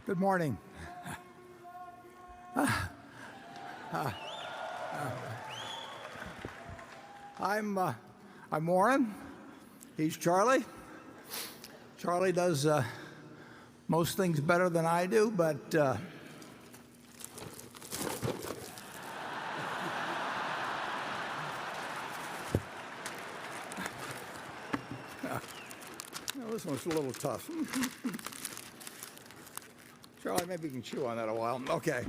Good morning. I'm Warren. He's Charlie. Charlie does most things better than I do, but this one's a little tough. Charlie, maybe you can chew on that a while. Okay.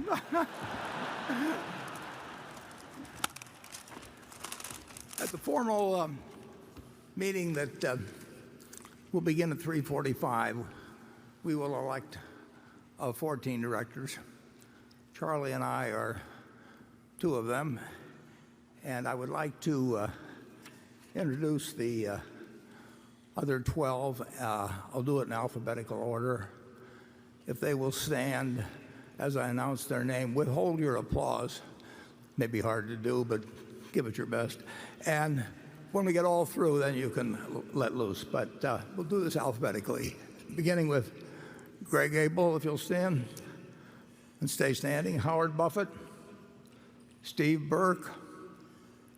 At the formal meeting that will begin at 3:45, we will elect 14 directors. Charlie and I are two of them, and I would like to introduce the other 12. I'll do it in alphabetical order. If they will stand as I announce their name, withhold your applause. May be hard to do, but give it your best. And when we get all through, then you can let loose. But we'll do this alphabetically, beginning with Greg Abel, if you'll stand and stay standing. Howard Buffett, Steve Burke,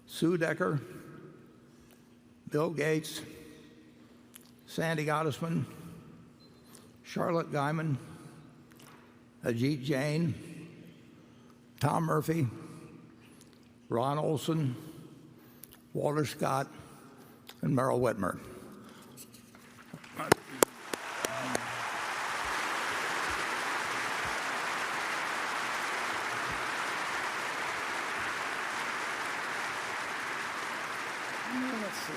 Sue Decker, Bill Gates, Sandy Gottesman, Charlotte Guyman, Ajit Jain, Tom Murphy, Ron Olson, Walter Scott, and Merrill Whitmer. Let's see.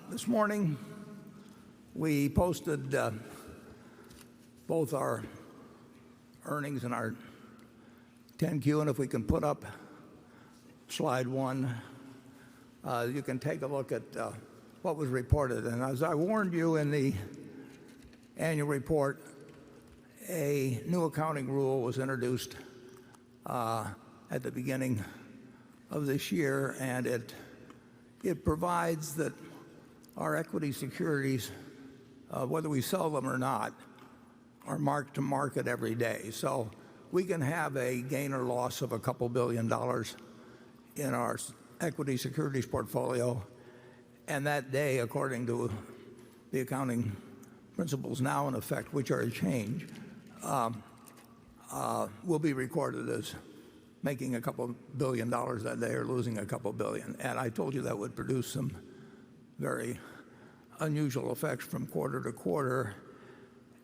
This morning, we posted both our earnings and our 10Q, and if we can put up slide one, you can take a look at what was reported. And as I warned you in the annual report, a new accounting rule was introduced at the beginning of this year, and it provides that our equity securities, whether we sell them or not, are marked to market every day. So we can have a gain or loss of a couple $2 billion in our equity securities portfolio, and that day, according to the accounting principles now in effect, which are a change, will be recorded as making a couple $1 billion that day or losing a couple billion. And I told you that would produce some very unusual effects from quarter to quarter.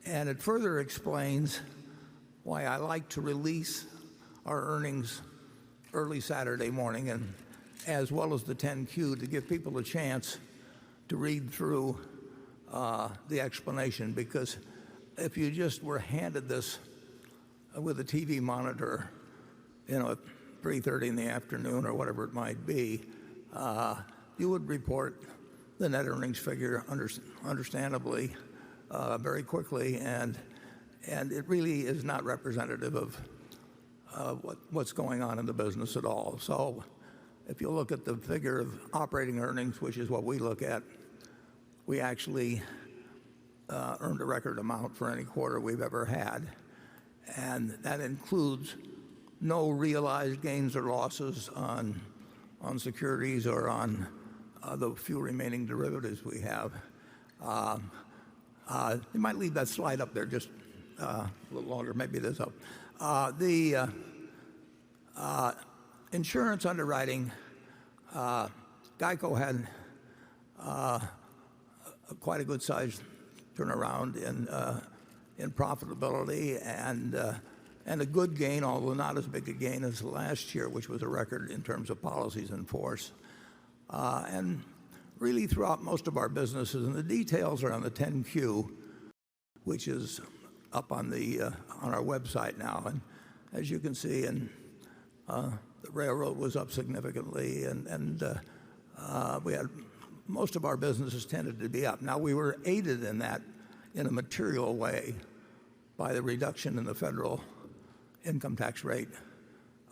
And it further explains why I like to release our earnings early Saturday morning, and as well as the 10Q, to give people a chance to read through the explanation. Because if you just were handed this with a TV monitor, at 3:30 in the afternoon or whatever it might be, you would report the net earnings figure understandably very quickly, and it really is not representative of what's going on in the business at all. So if you look at the figure of operating earnings, which is what we look at, we actually earned a record amount for any quarter we've ever had, and that includes no realized gains or losses on securities or on the few remaining derivatives we have. You might leave that slide up there just a little longer. Maybe it is up. The insurance underwriting, GEICO had quite a good sized turnaround in profitability and a good gain, although not as big a gain as last year, which was a record in terms of policies in force. And really throughout most of our businesses, and the details are on the 10Q, which is up on our website now. And as you can see, the railroad was up significantly, and we had most of our businesses tended to be up. Now, we were aided in that in a material way by the reduction in the federal income tax rate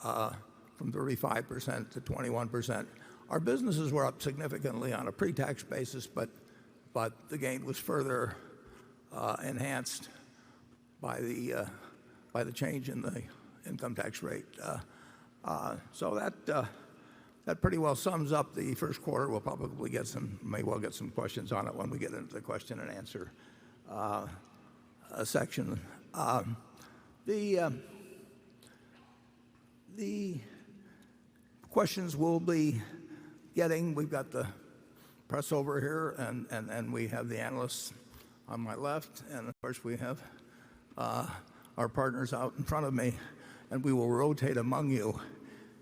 from 35% to 21%. Our businesses were up significantly on a pre-tax basis, but the gain was further enhanced by the change in the income tax rate. So that pretty well sums up the first quarter. We'll probably may well get some questions on it when we get into the question and answer section. The questions we'll be getting, we've got the press over here, and we have the analysts on my left, and of course we have our partners out in front of me, and we will rotate among you.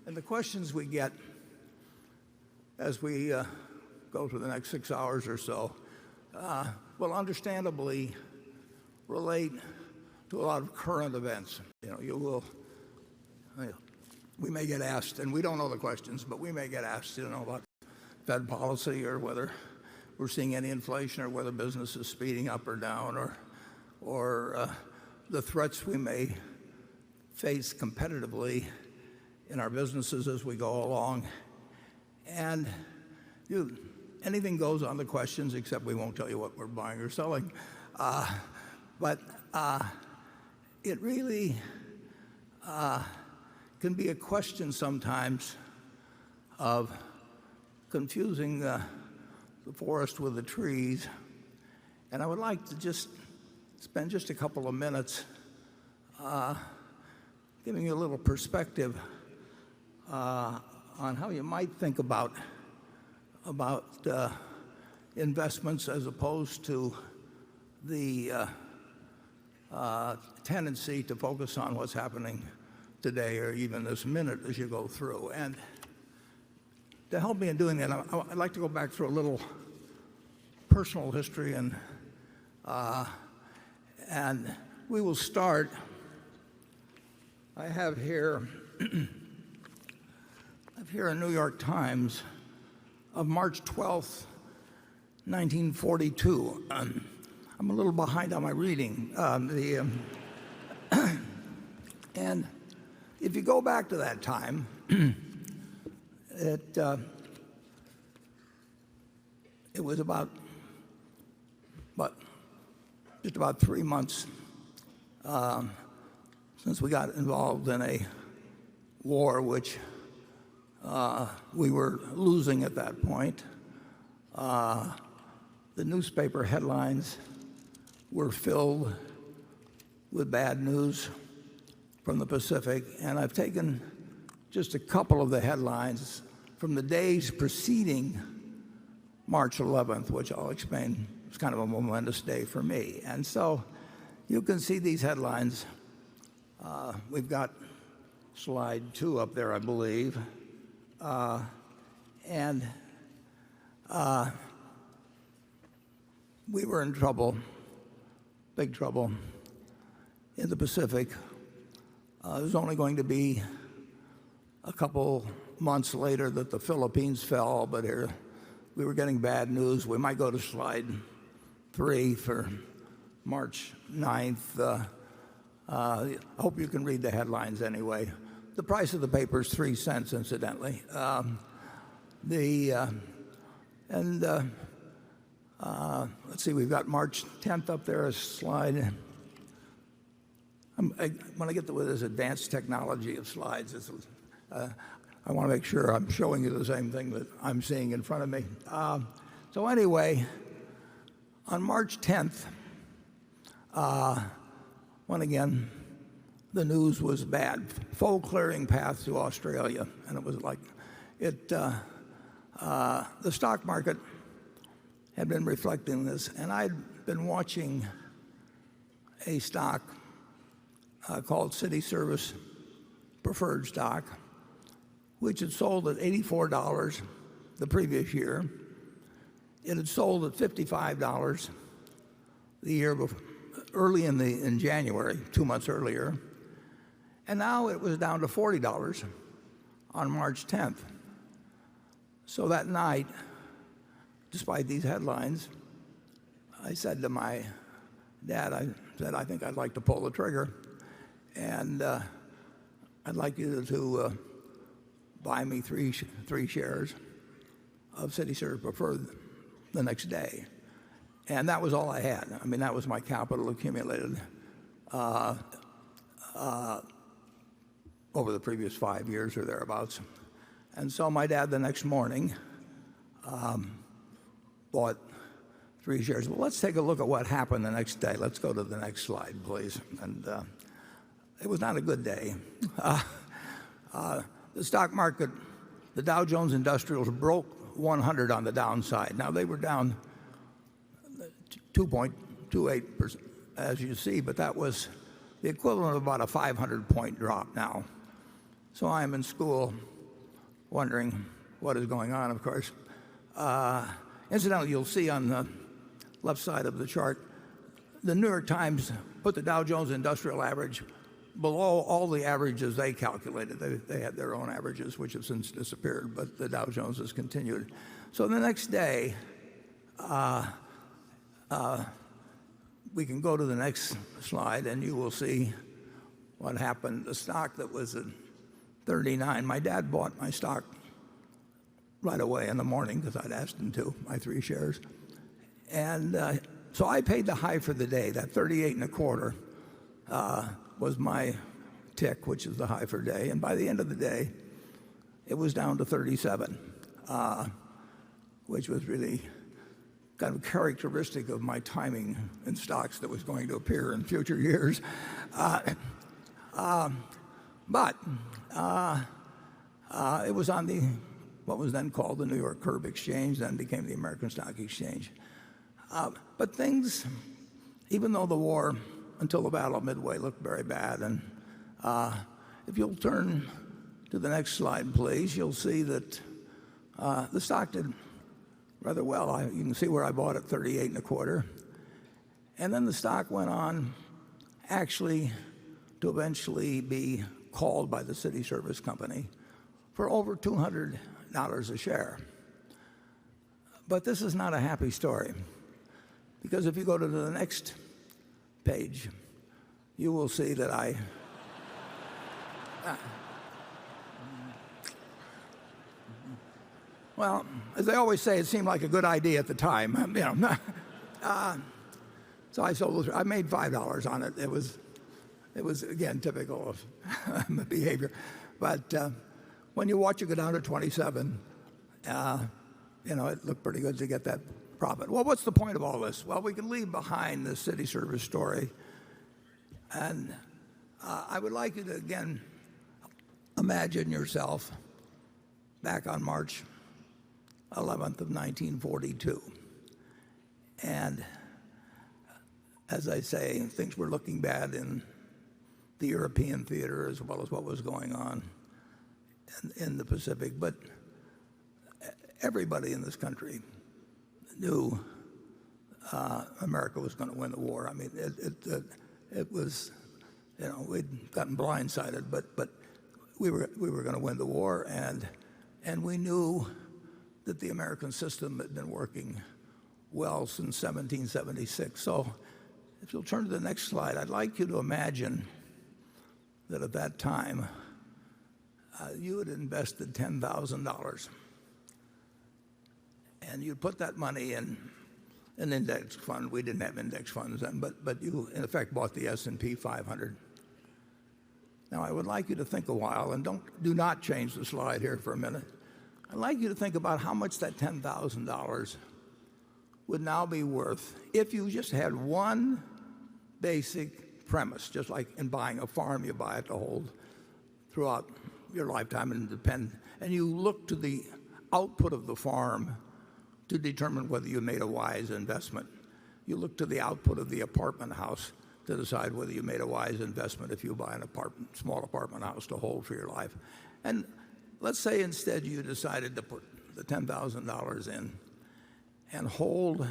And the questions we get as we go through the next 6 hours or so will understandably relate to a lot of current events. We may get asked, and we don't know the questions, but we may get asked, about Fed policy, or whether we're seeing any inflation, or whether business is speeding up or down, or the threats we may face competitively in our businesses as we go along. And anything goes on the questions, except we won't tell you what we're buying or selling. But it really can be a question sometimes of confusing the forest with the trees. And I would like to just spend just a couple of minutes giving you a little perspective on how you might think about investments, as opposed to the tendency to focus on what's happening today, or even this minute as you go through. And to help me in doing that, I'd like to go back through a little personal history, and we will start. I have here a New York Times of March 12th, 1942. I'm a little behind on my reading. And if you go back to that time, it was just about 3 months since we got involved in a war which we were losing at that point. The newspaper headlines were filled with bad news from the Pacific, and I've taken just a couple of the headlines from the days preceding March 11th, which I'll explain. It's kind of a momentous day for me. And so you can see these headlines. We've got slide 2 up there, I believe. We were in trouble, big trouble, in the Pacific. It was only going to be a couple months later that the Philippines fell, but here we were getting bad news. We might go to slide 3 for March 9th. I hope you can read the headlines anyway. The price of the paper is 3 cents, incidentally. Let's see, we've got March 10th up there, a slide. When I get to this advanced technology of slides, I want to make sure I'm showing you the same thing that I'm seeing in front of me. So anyway, on March 10th, when again, the news was bad. Foe clearing path to Australia. And it was like, the stock market had been reflecting this. And I'd been watching a stock called City Service Preferred Stock, which had sold at $84 the previous year. It had sold at $55 the year before, early in January, 2 months earlier. And now it was down to $40 on March 10th. So that night, despite these headlines, I said to my dad, I think I'd like to pull the trigger, and I'd like you to buy me three shares of City Service Preferred the next day. And that was all I had. I mean, that was my capital accumulated over the previous 5 years or thereabouts. And so my dad the next morning bought 3 shares. Well, let's take a look at what happened the next day. Let's go to the next slide, please. And it was not a good day. The stock market, the Dow Jones Industrials broke 100 on the downside. Now they were down 2.28%, as you see, but that was the equivalent of about a 500-point drop now. So I'm in school wondering what is going on, of course. Incidentally, you'll see on the left side of the chart, the New York Times put the Dow Jones Industrial Average below all the averages they calculated. They had their own averages, which have since disappeared, but the Dow Jones has continued. So the next day, we can go to the next slide, and you will see what happened. The stock that was at 39, my dad bought my stock right away in the morning because I'd asked him to, my 3 shares. And so I paid the high for the day. That 38 and a quarter was my tick, which is the high for day. And by the end of the day, it was down to 37, which was really kind of characteristic of my timing in stocks that was going to appear in future years. But it was on what was then called the New York Curb Exchange, then became the American Stock Exchange. But things, even though the war until the Battle of Midway looked very bad, and if you'll turn to the next slide, please, you'll see that the stock did rather well. You can see where I bought at 38 and a quarter. And then the stock went on actually to eventually be called by the city service company for over $200 a share. But this is not a happy story, because if you go to the next page, you will see that well, as they always say, it seemed like a good idea at the time. So I sold. I made $5 on it. It was again typical of behavior. But when you watch it go down to 27, it looked pretty good to get that profit. Well, what's the point of all this? Well, we can leave behind the city service story, and I would like you to again imagine yourself back on March 11th of 1942, and as I say, things were looking bad in the European theater as well as what was going on in the Pacific. But everybody in this country knew America was going to win the war. I mean, it was, we'd gotten blindsided, but we were going to win the war, and we knew that the American system had been working well since 1776. So if you'll turn to the next slide, I'd like you to imagine that at that time you had invested $10,000, and you put that money in an index fund. We didn't have index funds then, but you in effect bought the S&P 500. Now I would like you to think a while, and do not change the slide here for a minute. I'd like you to think about how much that $10,000 would now be worth if you just had one basic premise, just like in buying a farm, you buy it to hold throughout your lifetime and you look to the output of the farm to determine whether you made a wise investment. You look to the output of the apartment house to decide whether you made a wise investment if you buy an small apartment house to hold for your life. And let's say instead you decided to put the $10,000 in and hold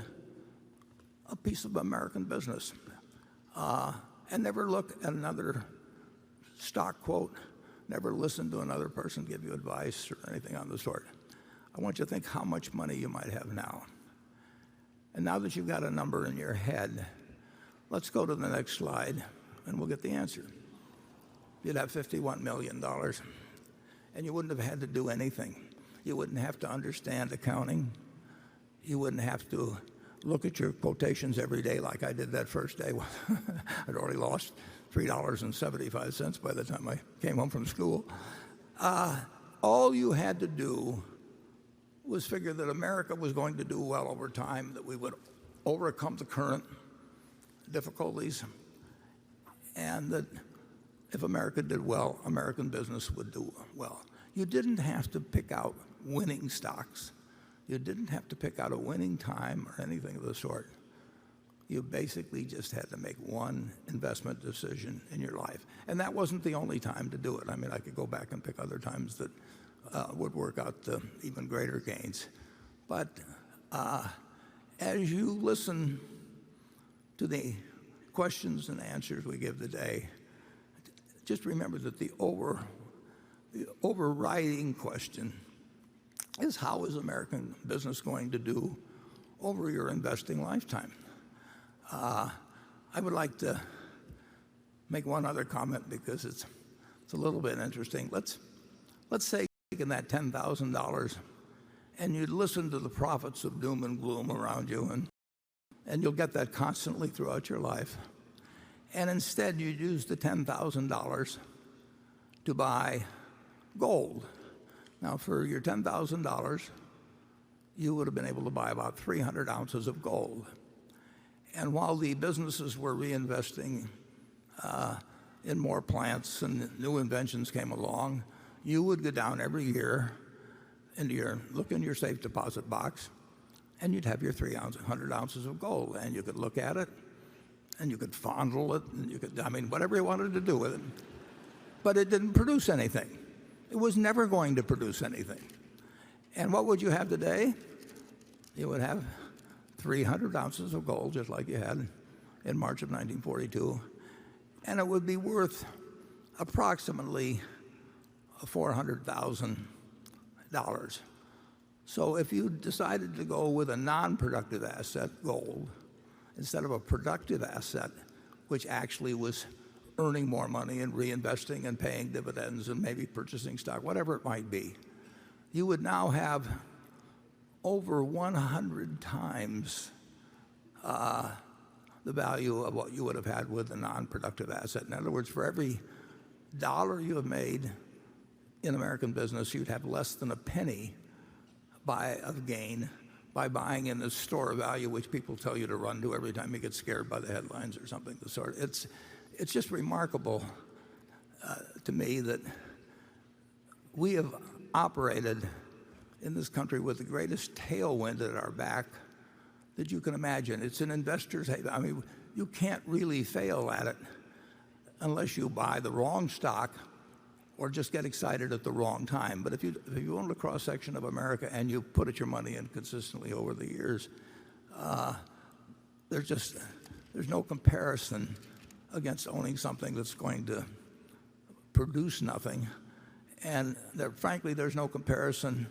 a piece of American business and never look at another stock quote, never listen to another person give you advice or anything on the sort. I want you to think how much money you might have now. And now that you've got a number in your head, let's go to the next slide and we'll get the answer. You'd have $51 million, and you wouldn't have had to do anything. You wouldn't have to understand accounting. You wouldn't have to look at your quotations every day like I did that first day. I'd already lost $3.75 by the time I came home from school. All you had to do was figure that America was going to do well over time, that we would overcome the current difficulties, and that if America did well, American business would do well. You didn't have to pick out winning stocks. You didn't have to pick out a winning time or anything of the sort. You basically just had to make one investment decision in your life. And that wasn't the only time to do it. I mean, I could go back and pick other times that would work out to even greater gains. But as you listen to the questions and answers we give today, just remember that the overriding question is, how is American business going to do over your investing lifetime? I would like to make one other comment because it's a little bit interesting. Let's say in that $10,000 and you listen to the prophets of doom and gloom around you, and you'll get that constantly throughout your life. And instead you use the $10,000 to buy gold. Now, for your $10,000, you would have been able to buy about 300 ounces of gold. And while the businesses were reinvesting in more plants and new inventions came along, you would go down every year and look in your safe deposit box, and you'd have your 300 ounces of gold, and you could look at it, and you could fondle it, and you could, I mean, whatever you wanted to do with it. But it didn't produce anything. It was never going to produce anything. And what would you have today? You would have 300 ounces of gold, just like you had in March of 1942, and it would be worth approximately $400,000. So if you decided to go with a non-productive asset, gold, instead of a productive asset, which actually was earning more money and reinvesting and paying dividends and maybe purchasing stock, whatever it might be, you would now have over 100 times the value of what you would have had with a non-productive asset. In other words, for every dollar you have made in American business, you'd have less than a penny of gain by buying in the store of value, which people tell you to run to every time you get scared by the headlines or something of the sort. It's just remarkable to me that we have operated in this country with the greatest tailwind at our back that you can imagine. It's an investor's haven. I mean, you can't really fail at it unless you buy the wrong stock or just get excited at the wrong time. But if you own a cross-section of America and you put your money in consistently over the years, there's no comparison against owning something that's going to produce nothing. And frankly, there's no comparison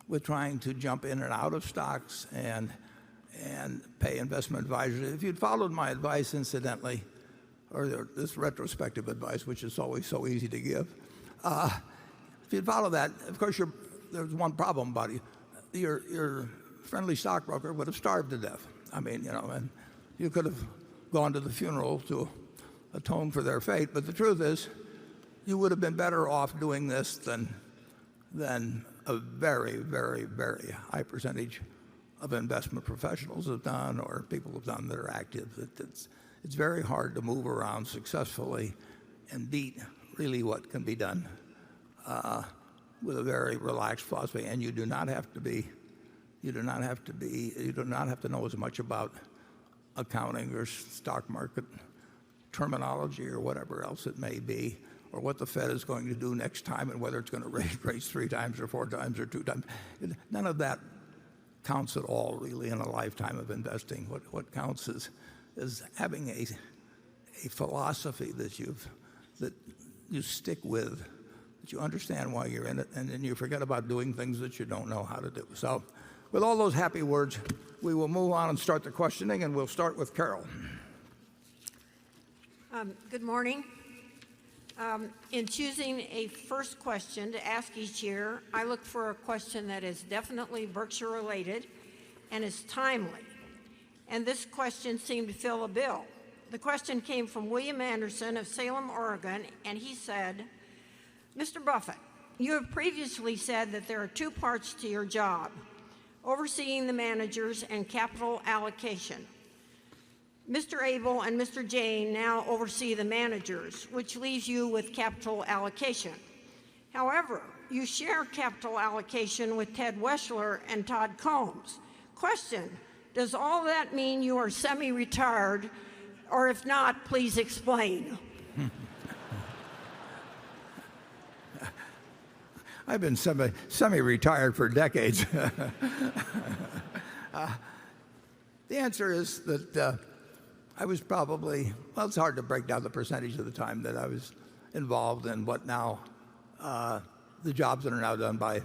with trying to jump in and out of stocks and pay investment advisors. If you'd followed my advice, incidentally, or this retrospective advice, which is always so easy to give, if you'd follow that, of course, there's one problem about it. Your friendly stockbroker would have starved to death. I mean, and you could have gone to the funeral to atone for their fate. But the truth is, you would have been better off doing this than a very, very, very high percentage of investment professionals have done, or people have done that are active. It's very hard to move around successfully and beat really what can be done with a very relaxed philosophy. And you do not have to know as much about accounting or stock market terminology or whatever else it may be, or what the Fed is going to do next time and whether it's going to raise rates 3 times or 4 times or 2 times. None of that counts at all, really, in a lifetime of investing. What counts is having a philosophy that you stick with, that you understand why you're in it, and then you forget about doing things that you don't know how to do. So with all those happy words, we will move on and start the questioning, and we'll start with Carol. Good morning. In choosing a first question to ask each year, I look for a question that is definitely Berkshire related and is timely. and this question seemed to fill a bill. The question came from William Anderson of Salem, Oregon, and he said, Mr. Buffett, you have previously said that there are two parts to your job, overseeing the managers and capital allocation. Mr. Abel and Mr. Jane now oversee the managers, which leaves you with capital allocation. However, you share capital allocation with Ted Weschler and Todd Combs. Question, does all that mean you are semi-retired, or if not, please explain? I've been semi-retired for decades. The answer is that I was probably, well, it's hard to break down the percentage of the time that I was involved in what now, the jobs that are now done by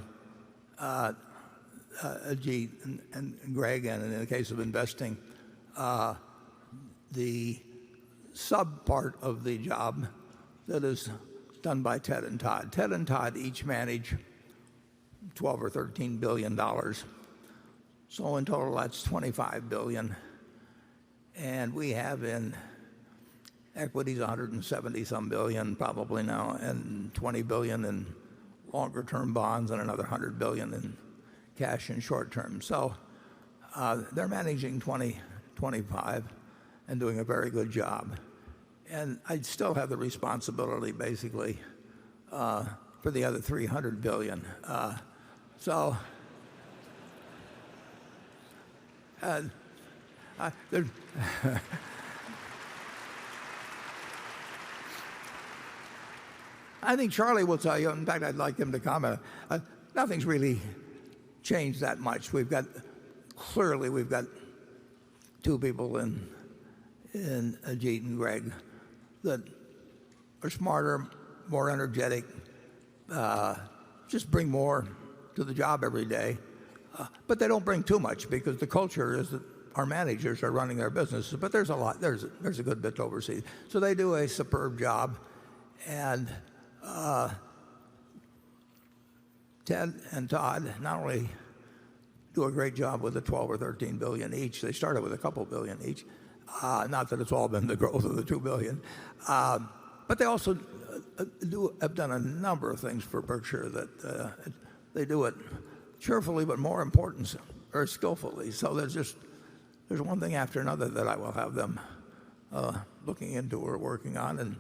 Ajit and Greg, and in the case of investing, the sub part of the job that is done by Ted and Todd. Ted and Todd each manage $12 or $13 billion. So in total, that's $25 billion. And we have in equities 170 some billion probably now, and 20 billion in longer term bonds, and another 100 billion in cash and short term. So they're managing 25 and doing a very good job. And I still have the responsibility basically for the other 300 billion. So I think Charlie will tell you, in fact, I'd like him to comment, nothing's really changed that much. Clearly we've got two people in Ajit and Greg that are smarter, more energetic, just bring more to the job every day. But they don't bring too much, because the culture is that our managers are running their businesses. But there's a good bit to oversee. So they do a superb job. And Ted and Todd not only do a great job with the 12 or 13 billion each, they started with a couple billion each. Not that it's all been the growth of the 2 billion. But they also have done a number of things for Berkshire that they do it cheerfully, but more important, or skillfully. So there's one thing after another that I will have them looking into or working on,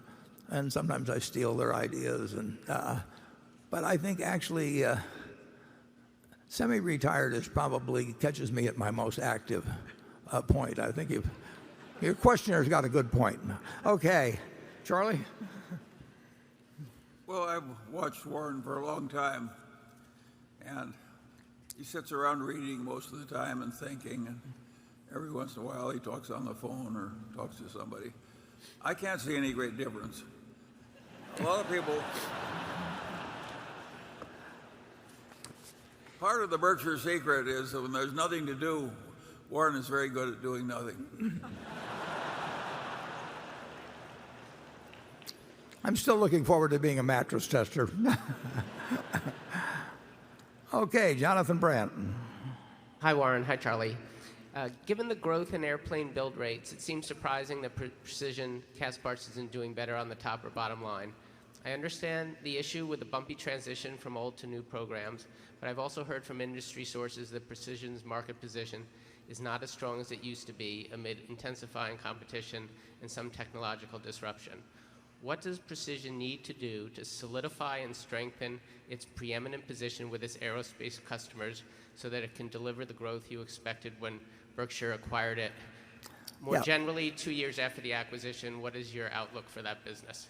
and sometimes I steal their ideas. But I think actually semi-retired is probably catches me at my most active point. I think your questioner's got a good point. Okay, Charlie? Well, I've watched Warren for a long time, and he sits around reading most of the time and thinking, and every once in a while he talks on the phone or talks to somebody. I can't see any great difference. A lot of people, part of the Berkshire secret is that when there's nothing to do, Warren is very good at doing nothing. I'm still looking forward to being a mattress tester. Okay, Jonathan Brandt. Hi, Warren. Hi, Charlie. Given the growth in airplane build rates, it seems surprising that Precision Castparts isn't doing better on the top or bottom line. I understand the issue with the bumpy transition from old to new programs, but I've also heard from industry sources that Precision's market position is not as strong as it used to be amid intensifying competition and some technological disruption. What does Precision need to do to solidify and strengthen its preeminent position with its aerospace customers so that it can deliver the growth you expected when Berkshire acquired it? More generally, 2 years after the acquisition, what is your outlook for that business?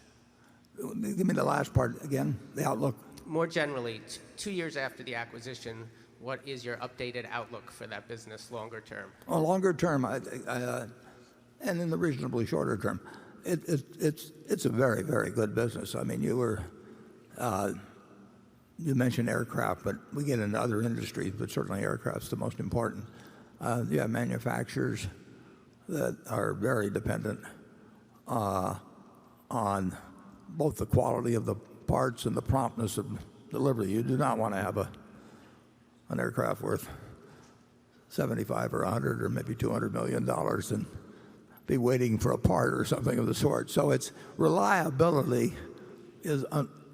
Give me the last part again, the outlook. More generally, 2 years after the acquisition, what is your updated outlook for that business longer term? Well, longer term, and in the reasonably shorter term, it's a very, very good business. I mean, you mentioned aircraft, but we get into other industries, but certainly aircraft's the most important. You have manufacturers that are very dependent on both the quality of the parts and the promptness of delivery. You do not want to have an aircraft worth 75 or 100 or maybe $200 million and be waiting for a part or something of the sort. So its reliability is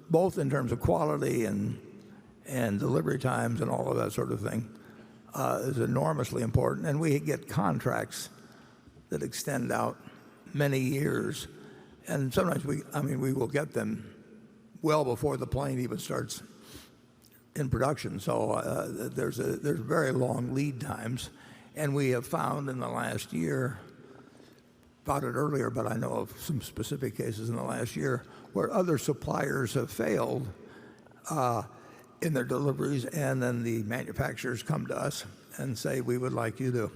both in terms of quality and delivery times and all of that sort of thing is enormously important. And we get contracts that extend out many years. And sometimes we will get them well before the plane even starts in production. So there's very long lead times. And we have found in the last year, about it earlier, but I know of some specific cases in the last year where other suppliers have failed in their deliveries, and then the manufacturers come to us and say, we would like you to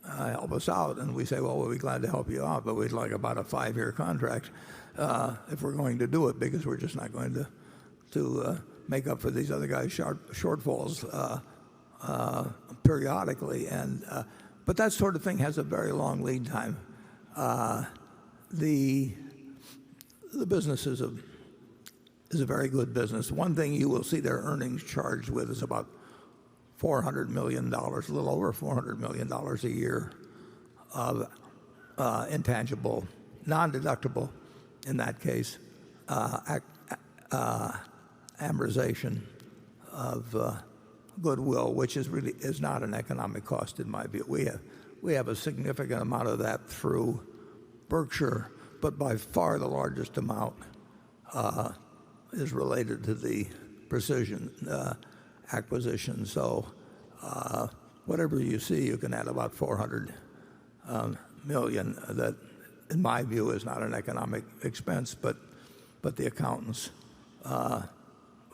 help us out. And we say, well, we'll be glad to help you out, but we'd like about a 5-year contract if we're going to do it, because we're just not going to make up for these other guys' shortfalls periodically. But that sort of thing has a very long lead time. The business is a very good business. One thing you will see their earnings charged with is about $400 million, a little over $400 million a year of intangible, non-deductible, in that case, amortization of goodwill, which is not an economic cost in my view. We have a significant amount of that through Berkshire, but by far the largest amount is related to the Precision acquisition. So whatever you see, you can add about 400 million. That, in my view, is not an economic expense, but the accountants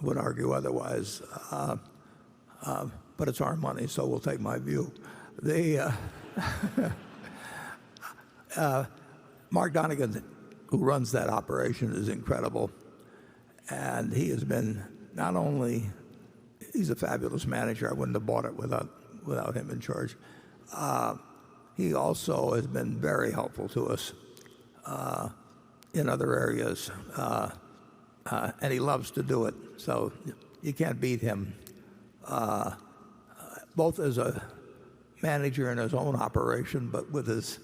would argue otherwise. But it's our money, so we'll take my view. Mark Donegan, who runs that operation, is incredible. And he has been not only, he's a fabulous manager. I wouldn't have bought it without him in charge. He also has been very helpful to us in other areas. And he loves to do it. So you can't beat him, both as a manager in his own operation, but with his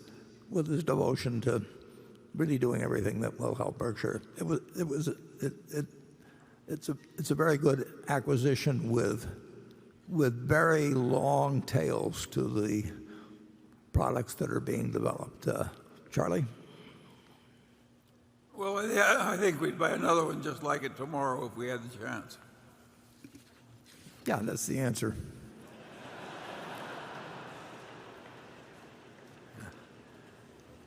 devotion to really doing everything that will help Berkshire. It's a very good acquisition with very long tails to the products that are being developed. Charlie? Well, I think we'd buy another one just like it tomorrow if we had the chance. Yeah, that's the answer.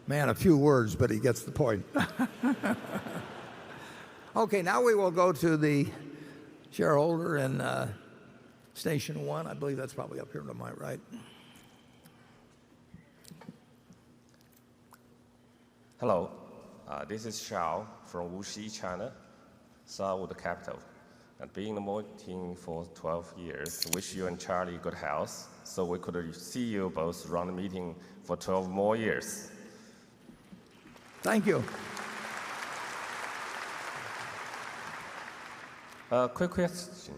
Man, a few words, but he gets the point. Okay, now we will go to the shareholder in Station 1. I believe that's probably up here to my right. Hello, this is Xiao from Wuxi, China, Starwood Capital. And being in the meeting for 12 years, wish you and Charlie good health, so we could see you both run the meeting for 12 more years. Thank you. Quick question.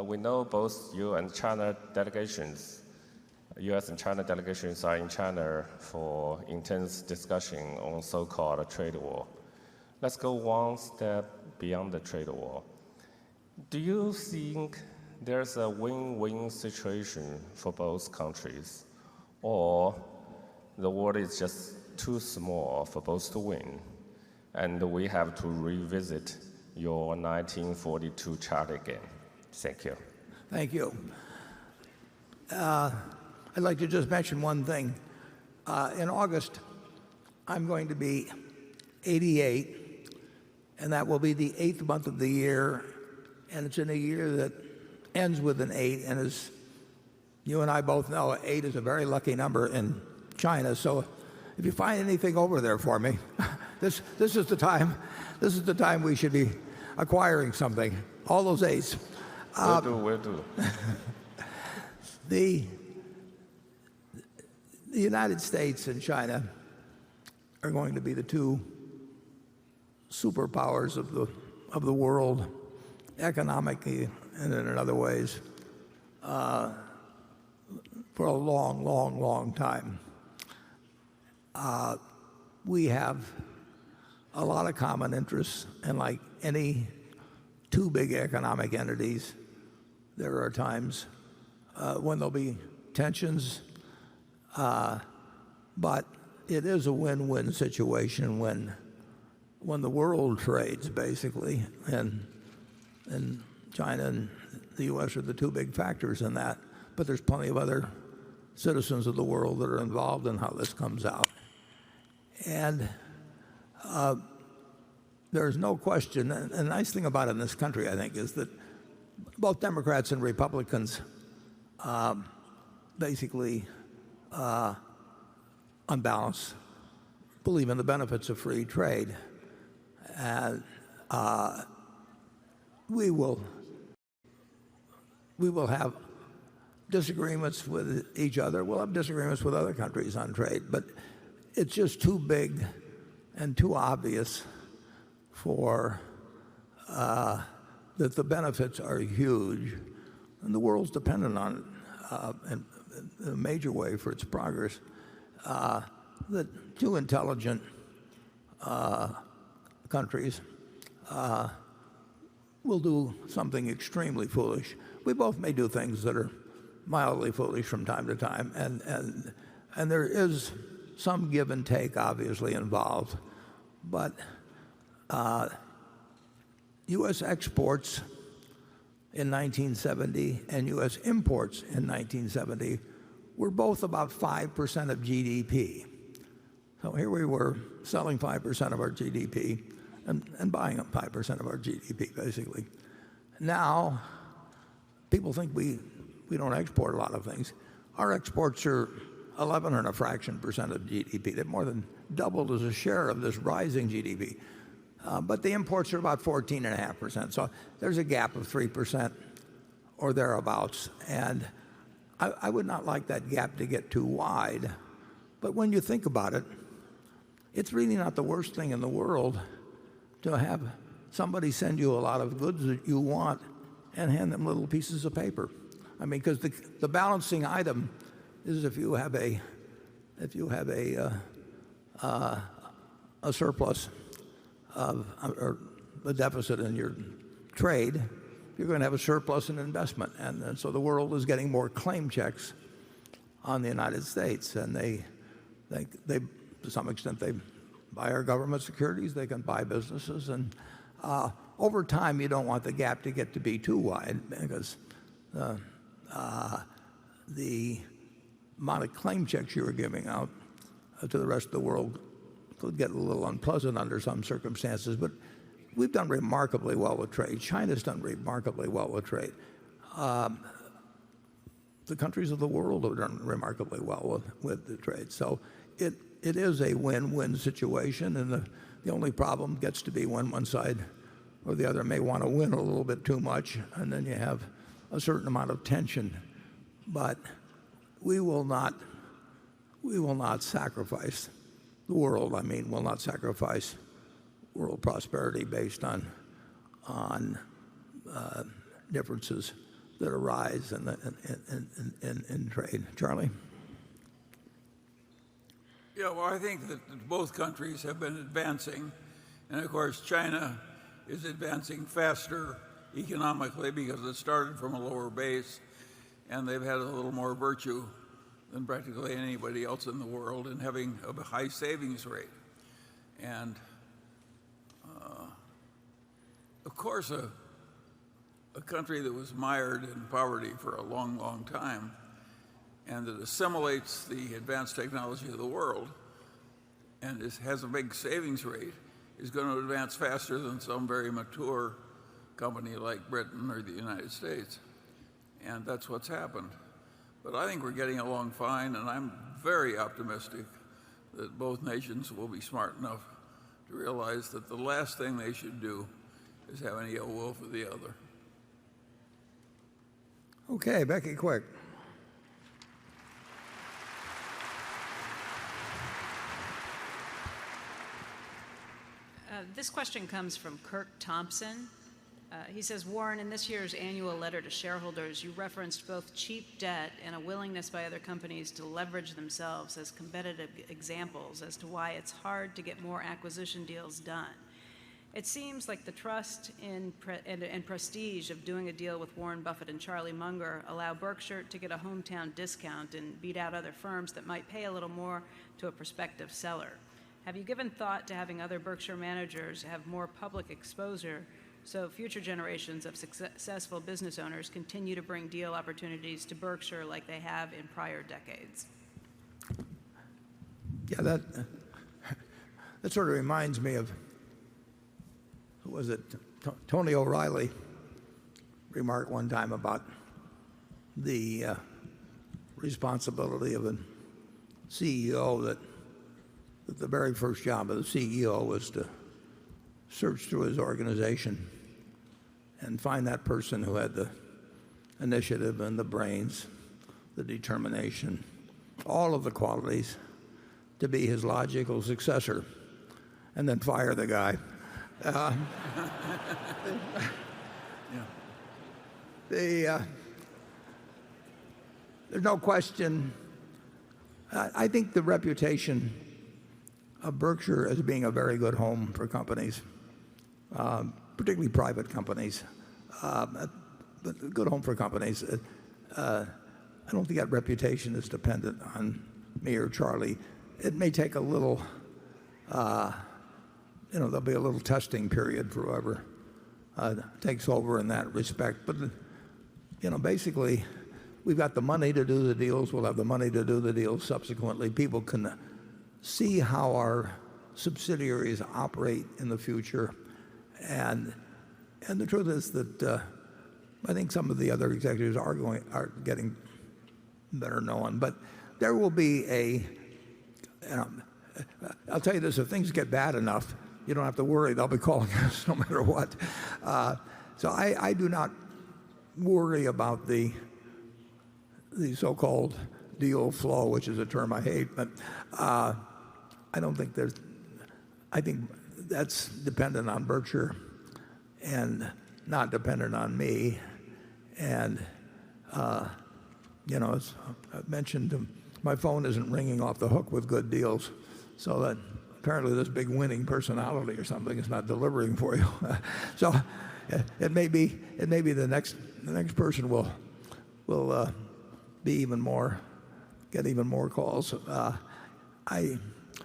We know both you and China delegations, U.S. and China delegations are in China for intense discussion on so-called trade war. Let's go one step beyond the trade war. Do you think there's a win-win situation for both countries, or the world is just too small for both to win, and we have to revisit your 1942 chart again? Thank you. Thank you. I'd like to just mention one thing. In August, I'm going to be 88, and that will be the 8th month of the year, and it's in a year that ends with an 8, and as you and I both know, 8 is a very lucky number in China. So if you find anything over there for me, this is the time. This is the time we should be acquiring something. All those 8s. Will do. The United States and China are going to be the two superpowers of the world, economically and in other ways. for a long, long, long time. We have a lot of common interests, and like any two big economic entities, there are times when there'll be tensions, but it is a win-win situation when the world trades, basically, and China and the U.S. are the two big factors in that. But there's plenty of other citizens of the world that are involved in how this comes out. And there's no question, and the nice thing about it in this country, I think, is that both Democrats and Republicans basically, on balance, believe in the benefits of free trade. And we will have disagreements with each other. We'll have disagreements with other countries on trade, but it's just too big and too obvious for that the benefits are huge, and the world's dependent on it in a major way for its progress. That two intelligent countries will do something extremely foolish. We both may do things that are mildly foolish from time to time, and there is some give and take obviously involved. But U.S. exports in 1970 and U.S. imports in 1970 were both about 5% of GDP. So here we were selling 5% of our GDP and buying up 5% of our GDP, basically. Now, people think we don't export a lot of things. Our exports are 11 and a fraction percent of GDP. They've more than doubled as a share of this rising GDP. But the imports are about 14.5%. So there's a gap of 3% or thereabouts. And I would not like that gap to get too wide. But when you think about it, it's really not the worst thing in the world to have somebody send you a lot of goods that you want and hand them little pieces of paper. I mean, because the balancing item is if you have a surplus or a deficit in your trade, you're going to have a surplus in investment. And so the world is getting more claim checks on the United States. And they to some extent, they buy our government securities, they can buy businesses. And over time, you don't want the gap to get to be too wide because the amount of claim checks you were giving out to the rest of the world could get a little unpleasant under some circumstances. But we've done remarkably well with trade. China's done remarkably well with trade. The countries of the world have done remarkably well with the trade. So it is a win-win situation, and the only problem gets to be when one side or the other may want to win a little bit too much, and then you have a certain amount of tension. But we will not sacrifice the world. I mean, we'll not sacrifice world prosperity based on differences that arise in trade. Charlie? Yeah, well, I think that both countries have been advancing. And of course, China is advancing faster economically because it started from a lower base, and they've had a little more virtue than practically anybody else in the world in having a high savings rate. And of course, a country that was mired in poverty for a long, long time and that assimilates the advanced technology of the world and has a big savings rate is going to advance faster than some very mature company like Britain or the United States. And that's what's happened. But I think we're getting along fine, and I'm very optimistic that both nations will be smart enough to realize that the last thing they should do is have any ill will for the other. Okay, Becky, quick. This question comes from Kirk Thompson. He says, Warren, in this year's annual letter to shareholders, you referenced both cheap debt and a willingness by other companies to leverage themselves as competitive examples as to why it's hard to get more acquisition deals done. It seems like the trust and prestige of doing a deal with Warren Buffett and Charlie Munger allow Berkshire to get a hometown discount and beat out other firms that might pay a little more to a prospective seller. Have you given thought to having other Berkshire managers have more public exposure so future generations of successful business owners continue to bring deal opportunities to Berkshire like they have in prior decades? Yeah, that sort of reminds me of, who was it? Tony O'Reilly remarked one time about the responsibility of a CEO that the very first job of the CEO was to search through his organization and find that person who had the initiative and the brains, the determination, all of the qualities to be his logical successor, and then fire the guy. There's no question. I think the reputation of Berkshire as being a very good home for companies, particularly private companies, but a good home for companies. I don't think that reputation is dependent on me or Charlie. It may take a little, there'll be a little testing period for whoever takes over in that respect. But, basically, we've got the money to do the deals. We'll have the money to do the deals subsequently. People can see how our subsidiaries operate in the future. And the truth is that I think some of the other executives are getting better known. But there will be I'll tell you this, if things get bad enough, you don't have to worry. They'll be calling us no matter what. So I do not worry about the so-called deal flow, which is a term I hate. But I don't think I think that's dependent on Berkshire and not dependent on me. And, as I've mentioned, my phone isn't ringing off the hook with good deals. So that apparently this big winning personality or something is not delivering for you. So it may be the next person will be get even more calls.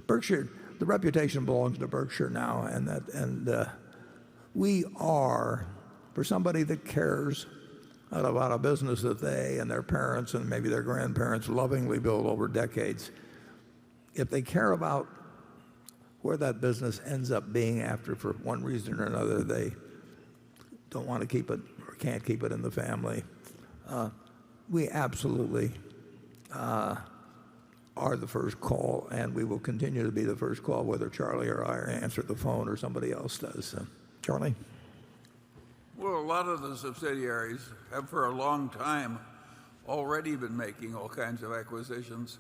Berkshire, the reputation belongs to Berkshire now, and we are, for somebody that cares about a business that they and their parents and maybe their grandparents lovingly built over decades. If they care about where that business ends up being after, for one reason or another, they don't want to keep it or can't keep it in the family, we absolutely are the first call, and we will continue to be the first call, whether Charlie or I answer the phone or somebody else does. Charlie? Well, a lot of the subsidiaries have for a long time already been making all kinds of acquisitions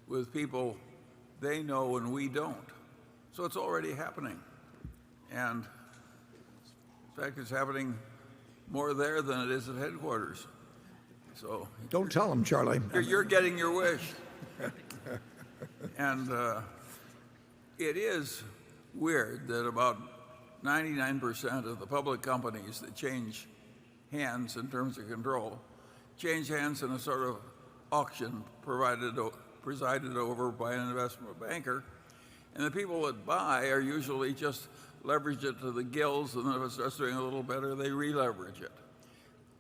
with people they know and we don't. So it's already happening. And in fact, it's happening more there than it is at headquarters. So Don't tell them, Charlie. you're getting your wish. And it is weird that about 99% of the public companies that change hands in terms of control change hands in a sort of auction presided over by an investment banker. And the people that buy are usually just leverage it to the gills, and then if it starts doing a little better, they re-leverage it.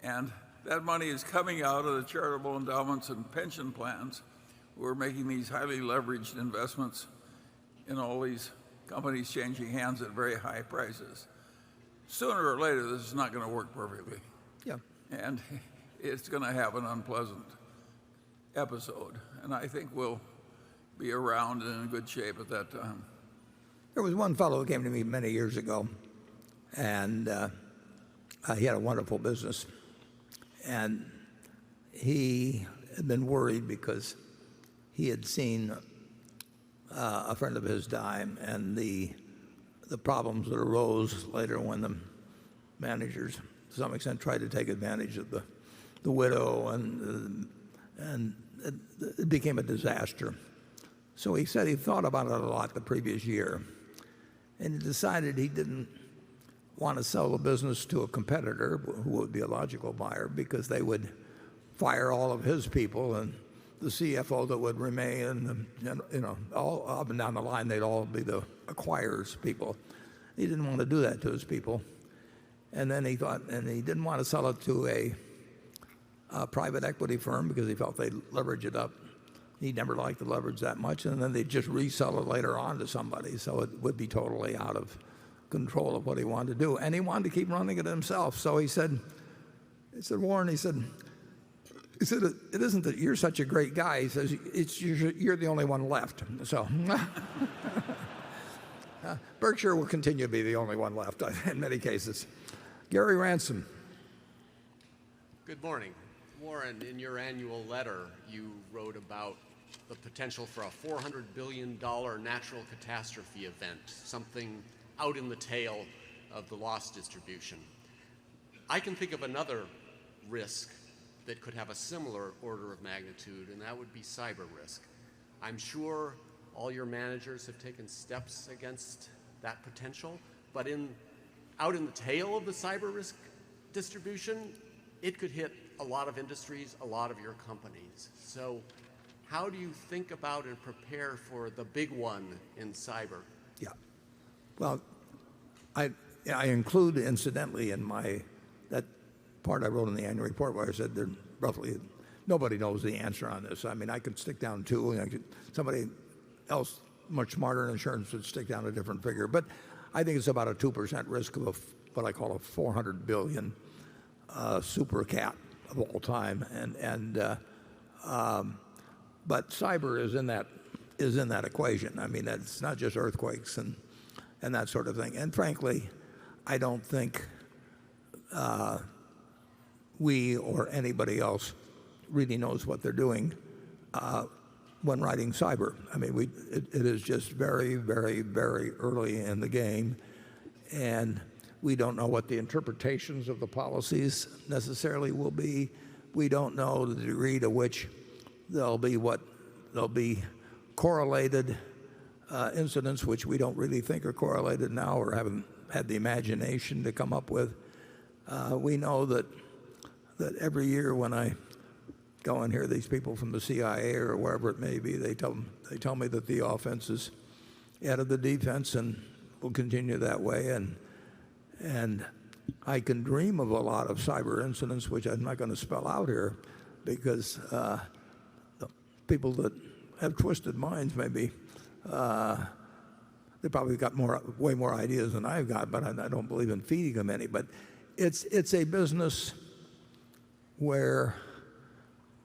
And that money is coming out of the charitable endowments and pension plans who are making these highly leveraged investments in all these companies changing hands at very high prices. Sooner or later, this is not going to work perfectly. Yeah. And it's going to have an unpleasant episode. And I think we'll be around and in good shape at that time. There was one fellow who came to me many years ago, and he had a wonderful business. And he had been worried because he had seen a friend of his die, and the problems that arose later when the managers to some extent, tried to take advantage of the widow, and it became a disaster. So he said he thought about it a lot the previous year, and he decided he didn't want to sell the business to a competitor who would be a logical buyer, because they would fire all of his people, and the CFO that would remain, and all up and down the line, they'd all be the acquirers people. He didn't want to do that to his people. And then he thought, and he didn't want to sell it to a private equity firm because he felt they'd leverage it up. He never liked the leverage that much, and then they'd just resell it later on to somebody, so it would be totally out of control of what he wanted to do. And he wanted to keep running it himself. So he said, Warren, he said, it isn't that you're such a great guy. He says, you're the only one left. So Berkshire will continue to be the only one left in many cases. Gary Ransom. Good morning. Warren, in your annual letter, you wrote about the potential for a $400 billion natural catastrophe event, something out in the tail of the loss distribution. I can think of another risk that could have a similar order of magnitude, and that would be cyber risk. I'm sure all your managers have taken steps against that potential, but out in the tail of the cyber risk distribution, it could hit a lot of industries, a lot of your companies. So how do you think about and prepare for the big one in cyber? Yeah. Well, I include, incidentally, in that part I wrote in the annual report where I said that roughly nobody knows the answer on this. I mean, I could stick down 2, and somebody else much smarter in insurance would stick down a different figure. But I think it's about a 2% risk of what I call a $400 billion super cat of all time. But cyber is in that equation. I mean, it's not just earthquakes and that sort of thing. And frankly, I don't think we or anybody else really knows what they're doing when writing cyber. I mean, it is just very, very, very early in the game, and we don't know what the interpretations of the policies necessarily will be. We don't know the degree to which there'll be correlated incidents which we don't really think are correlated now or haven't had the imagination to come up with. We know that every year when I go and hear these people from the CIA or wherever it may be, they tell me that the offense is ahead of the defense and will continue that way. And I can dream of a lot of cyber incidents, which I'm not going to spell out here, because the people that have twisted minds maybe they probably got way more ideas than I've got, but I don't believe in feeding them any. But it's a business where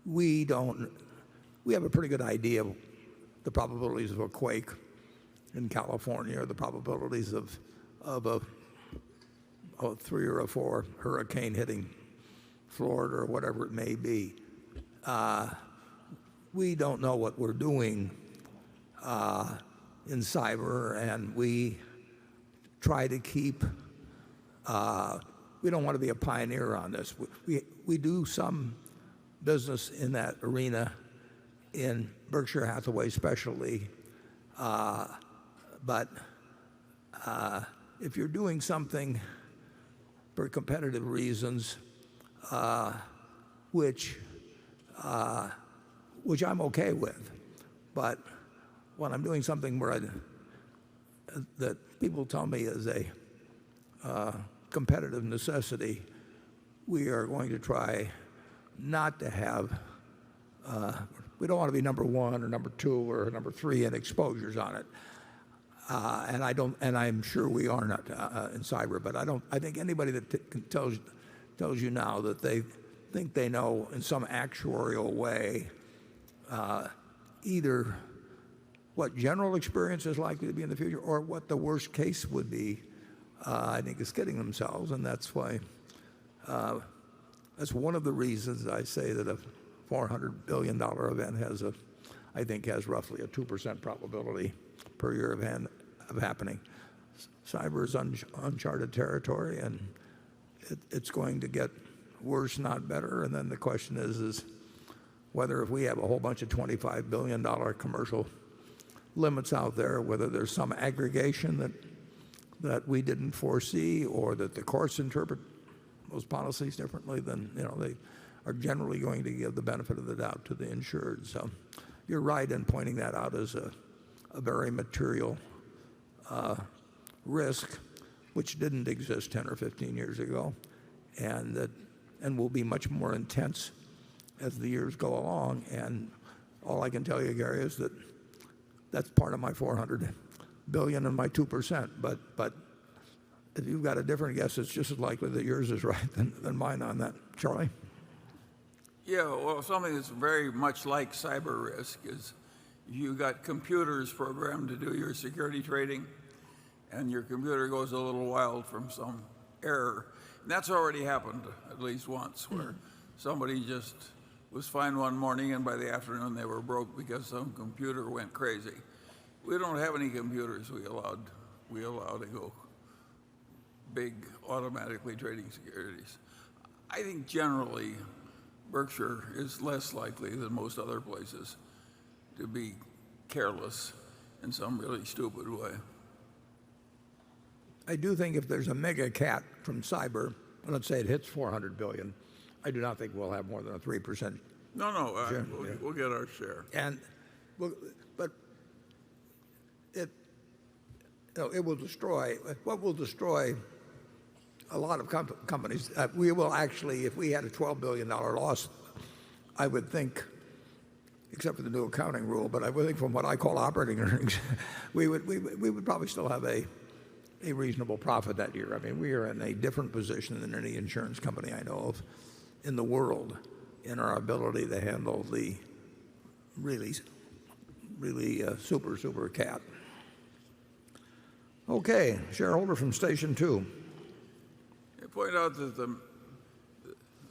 we have a pretty good idea of the probabilities of a quake in California, or the probabilities of a 3 or a 4 hurricane hitting Florida or whatever it may be. We don't know what we're doing in cyber, and we try to keep. We don't want to be a pioneer on this. We do some business in that arena in Berkshire Hathaway especially, but if you're doing something for competitive reasons, which I'm okay with, but when I'm doing something that people tell me is a competitive necessity, we are going to try not to have. We don't want to be number 1 or number 2 or number 3 in exposures on it, and I'm sure we are not in cyber. But I think anybody that tells you now that they think they know in some actuarial way either what general experience is likely to be in the future or what the worst case would be, I think is kidding themselves. And that's why that's one of the reasons I say that a $400 billion event has roughly a 2% probability per year of happening. Cyber is uncharted territory, and it's going to get worse, not better. And then the question is whether if we have a whole bunch of $25 billion commercial limits out there, whether there's some aggregation that we didn't foresee, or that the courts interpret those policies differently, then they are generally going to give the benefit of the doubt to the insured. So you're right in pointing that out as a very material risk, which didn't exist 10 or 15 years ago, and will be much more intense as the years go along. And all I can tell you, Gary, is that's part of my $400 billion and my 2%. But if you've got a different guess, it's just as likely that yours is right than mine on that. Charlie? Yeah, well, something that's very much like cyber risk is you got computers programmed to do your security trading, and your computer goes a little wild from some error. And that's already happened at least once, where somebody just was fine one morning, and by the afternoon they were broke because some computer went crazy. We don't have any computers we allow to go big automatically trading securities. I think generally Berkshire is less likely than most other places to be careless in some really stupid way. I do think if there's a mega cat from cyber, let's say it hits $400 billion, I do not think we'll have more than a 3%. No, Sure, we'll get our share. But it will destroy. What will destroy a lot of companies? We will actually, if we had a $12 billion loss, I would think, except for the new accounting rule, but I would think from what I call operating earnings, we would probably still have a reasonable profit that year. I mean, we are in a different position than any insurance company I know of in the world in our ability to handle the really super cat. Okay, shareholder from Station 2. I point out that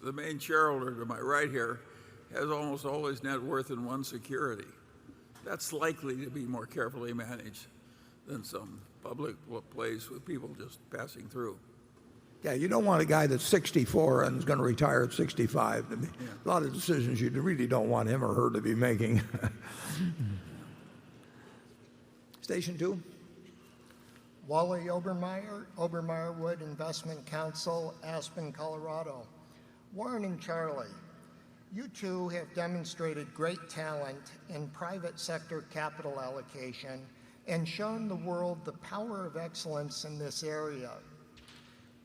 the main shareholder to my right here has almost all his net worth in one security. That's likely to be more carefully managed than some public place with people just passing through. Yeah, you don't want a guy that's 64 and is going to retire at 65. A lot of decisions you really don't want him or her to be making. Station 2. Wally Obermeyer Wood Investment Council, Aspen, Colorado. Warren and Charlie, you two have demonstrated great talent in private sector capital allocation and shown the world the power of excellence in this area.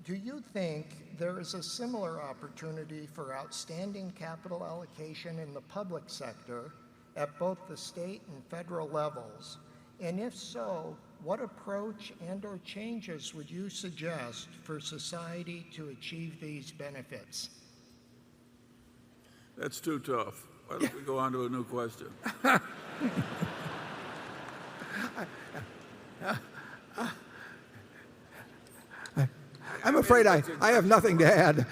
Do you think there is a similar opportunity for outstanding capital allocation in the public sector at both the state and federal levels? And if so, what approach and/or changes would you suggest for society to achieve these benefits? That's too tough. Why don't we go on to a new question? I'm afraid I have nothing to add.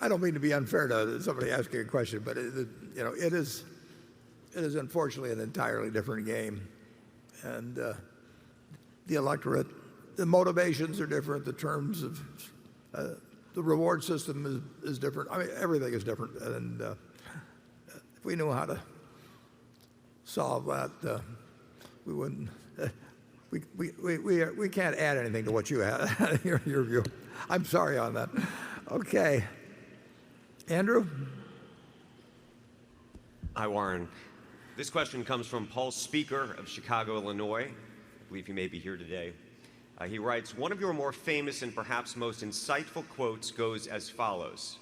I don't mean to be unfair to somebody asking a question, but it is unfortunately an entirely different game, and the electorate, the motivations are different, the terms of the reward system is different. I mean, everything is different, and if we knew how to solve that, we wouldn't. We can't add anything to what you had. your view. I'm sorry on that. Okay. Andrew? Hi, Warren. This question comes from Paul Speaker of Chicago, Illinois. I believe he may be here today. He writes, one of your more famous and perhaps most insightful quotes goes as follows.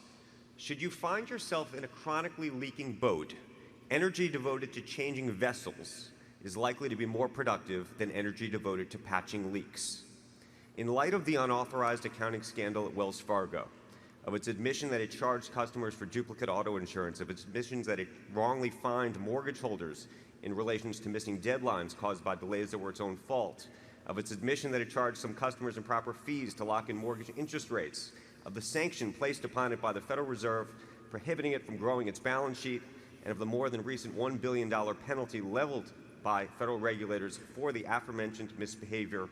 Should you find yourself in a chronically leaking boat, energy devoted to changing vessels is likely to be more productive than energy devoted to patching leaks. In light of the unauthorized accounting scandal at Wells Fargo, of its admission that it charged customers for duplicate auto insurance, of its admissions that it wrongly fined mortgage holders in relation to missing deadlines caused by delays that were its own fault, of its admission that it charged some customers improper fees to lock in mortgage interest rates, of the sanction placed upon it by the Federal Reserve prohibiting it from growing its balance sheet, and of the more than recent $1 billion penalty leveled by federal regulators for the aforementioned misbehavior,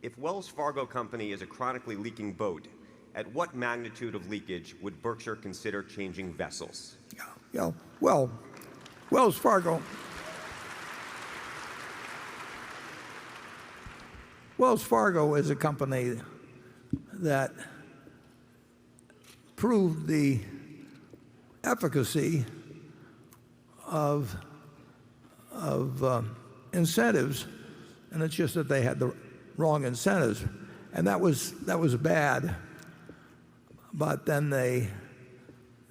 if Wells Fargo Company is a chronically leaking boat, at what magnitude of leakage would Berkshire consider changing vessels? Yeah, well, Wells Fargo is a company that proved the efficacy of incentives, and it's just that they had the wrong incentives, and that was bad. But then they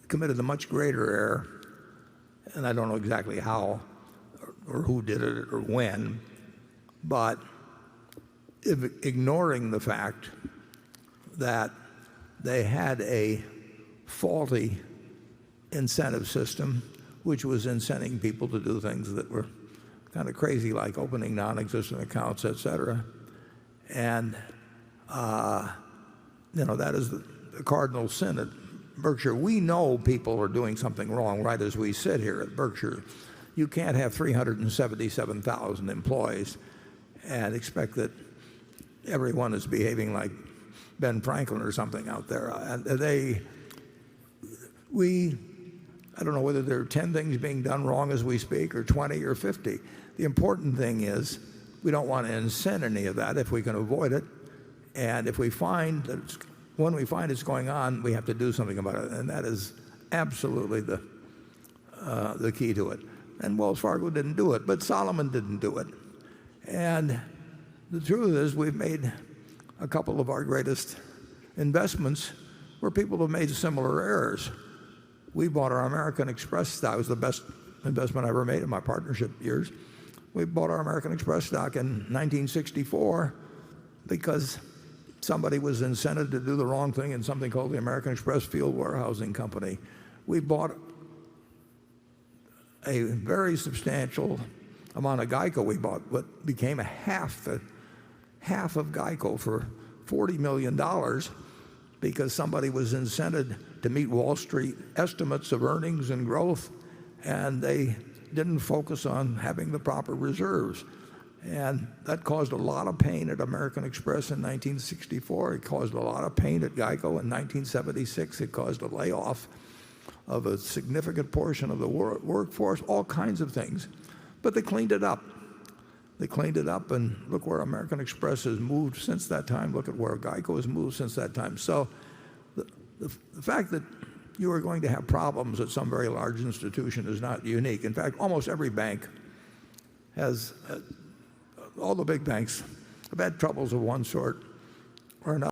committed a much greater error, and I don't know exactly how or who did it or when, but ignoring the fact that they had a faulty incentive system which was incenting people to do things that were kind of crazy, like opening non-existent accounts, etc. And that is the cardinal sin at Berkshire. We know people are doing something wrong right as we sit here at Berkshire. You can't have 377,000 employees and expect that everyone is behaving like Ben Franklin or something out there. I don't know whether there are 10 things being done wrong as we speak, or 20 or 50. The important thing is we don't want to incent any of that if we can avoid it. And if we find that when we find it's going on, we have to do something about it. And that is absolutely the key to it. And Wells Fargo didn't do it, but Solomon didn't do it. And the truth is, we've made a couple of our greatest investments where people have made similar errors. We bought our American Express stock. It was the best investment I ever made in my partnership years. We bought our American Express stock in 1964 because somebody was incented to do the wrong thing in something called the American Express Field Warehousing Company. We bought a very substantial amount of GEICO. We bought what became a half of GEICO for $40 million because somebody was incented to meet Wall Street estimates of earnings and growth, and they didn't focus on having the proper reserves. And that caused a lot of pain at American Express in 1964. It caused a lot of pain at GEICO in 1976. It caused a layoff of a significant portion of the workforce, all kinds of things. But they cleaned it up. They cleaned it up, and look where American Express has moved since that time. Look at where GEICO has moved since that time. So the fact that you are going to have problems at some very large institution is not unique. In fact, almost every bank has, all the big banks have had troubles of one sort or another.